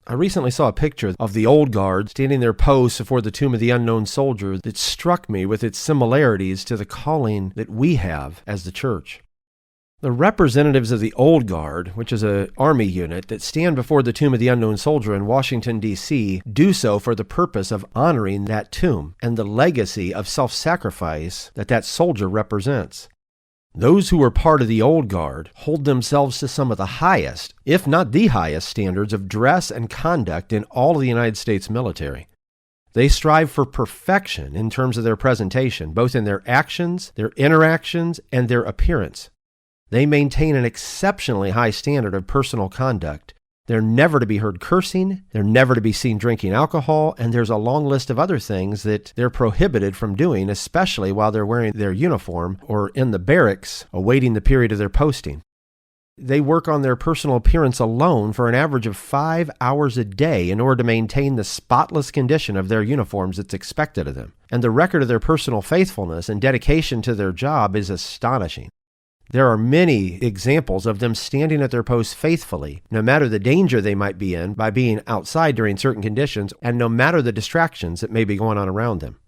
I recently saw a picture of the old guard standing their post before the tomb of the unknown soldier that struck me with its similarities to the calling that we have as the church. The representatives of the old guard, which is an army unit that stand before the tomb of the unknown soldier in Washington, D.C., do so for the purpose of honoring that tomb and the legacy of self-sacrifice that that soldier represents. Those who are part of the old guard hold themselves to some of the highest, if not the highest, standards of dress and conduct in all of the United States military. They strive for perfection in terms of their presentation, both in their actions, their interactions, and their appearance. They maintain an exceptionally high standard of personal conduct. They're never to be heard cursing, they're never to be seen drinking alcohol, and there's a long list of other things that they're prohibited from doing, especially while they're wearing their uniform or in the barracks awaiting the period of their posting. They work on their personal appearance alone for an average of 5 hours a day in order to maintain the spotless condition of their uniforms that's expected of them. And the record of their personal faithfulness and dedication to their job is astonishing. There are many examples of them standing at their posts faithfully, no matter the danger they might be in by being outside during certain conditions, and no matter the distractions that may be going on around them.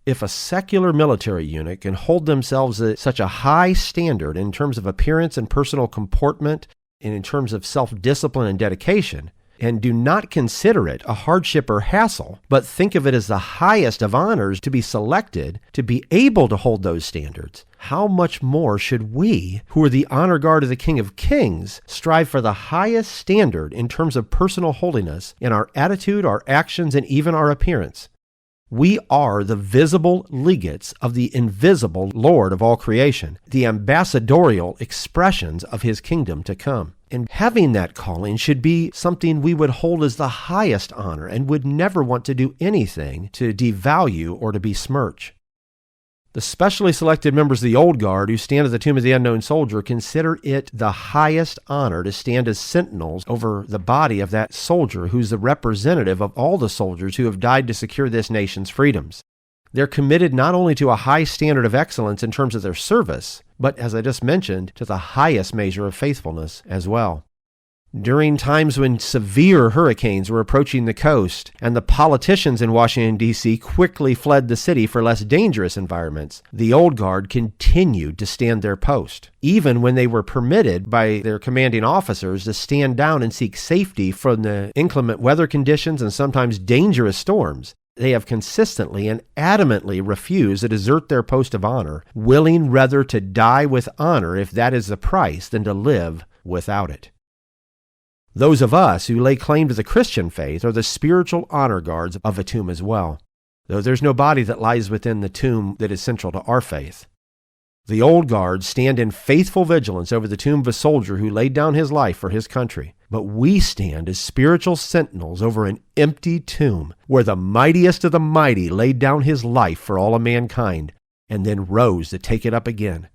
If a secular military unit can hold themselves at such a high standard in terms of appearance and personal comportment, and in terms of self-discipline and dedication, and do not consider it a hardship or hassle, but think of it as the highest of honors to be selected to be able to hold those standards, how much more should we, who are the honor guard of the King of Kings, strive for the highest standard in terms of personal holiness in our attitude, our actions, and even our appearance? We are the visible legates of the invisible Lord of all creation, the ambassadorial expressions of his kingdom to come. And having that calling should be something we would hold as the highest honor and would never want to do anything to devalue or to besmirch. The specially selected members of the old guard who stand at the tomb of the unknown soldier consider it the highest honor to stand as sentinels over the body of that soldier who's the representative of all the soldiers who have died to secure this nation's freedoms. They're committed not only to a high standard of excellence in terms of their service, but, as I just mentioned, to the highest measure of faithfulness as well. During times when severe hurricanes were approaching the coast and the politicians in Washington, D.C. quickly fled the city for less dangerous environments, the old guard continued to stand their post, even when they were permitted by their commanding officers to stand down and seek safety from the inclement weather conditions and sometimes dangerous storms. They have consistently and adamantly refused to desert their post of honor, willing rather to die with honor if that is the price than to live without it. Those of us who lay claim to the Christian faith are the spiritual honor guards of a tomb as well, though there's no body that lies within the tomb that is central to our faith. The old guards stand in faithful vigilance over the tomb of a soldier who laid down his life for his country, but we stand as spiritual sentinels over an empty tomb where the mightiest of the mighty laid down his life for all of mankind and then rose to take it up again.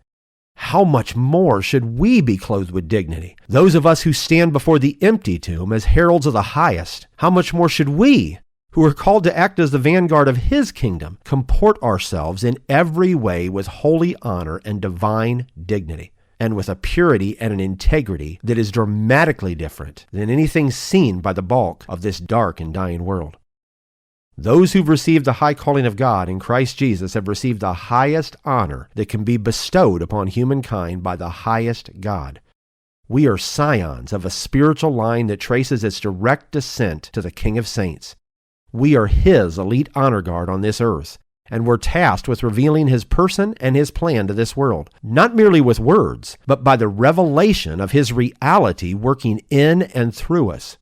How much more should we be clothed with dignity? Those of us who stand before the empty tomb as heralds of the highest, how much more should we, who are called to act as the vanguard of his kingdom, comport ourselves in every way with holy honor and divine dignity, and with a purity and an integrity that is dramatically different than anything seen by the bulk of this dark and dying world? Those who've received the high calling of God in Christ Jesus have received the highest honor that can be bestowed upon humankind by the highest God. We are scions of a spiritual line that traces its direct descent to the King of Saints. We are his elite honor guard on this earth, and we're tasked with revealing his person and his plan to this world, not merely with words, but by the revelation of his reality working in and through us.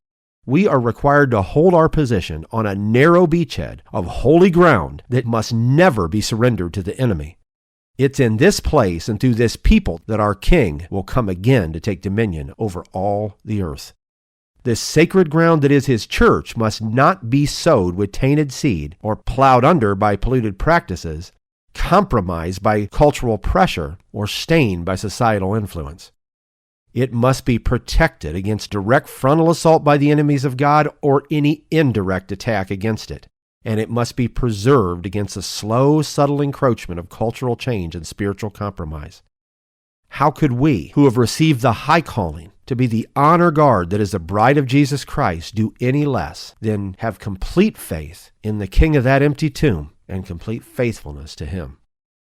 We are required to hold our position on a narrow beachhead of holy ground that must never be surrendered to the enemy. It's in this place and through this people that our King will come again to take dominion over all the earth. This sacred ground that is his church must not be sowed with tainted seed or plowed under by polluted practices, compromised by cultural pressure, or stained by societal influence. It must be protected against direct frontal assault by the enemies of God or any indirect attack against it. And it must be preserved against the slow, subtle encroachment of cultural change and spiritual compromise. How could we, who have received the high calling to be the honor guard that is the bride of Jesus Christ, do any less than have complete faith in the King of that empty tomb and complete faithfulness to him?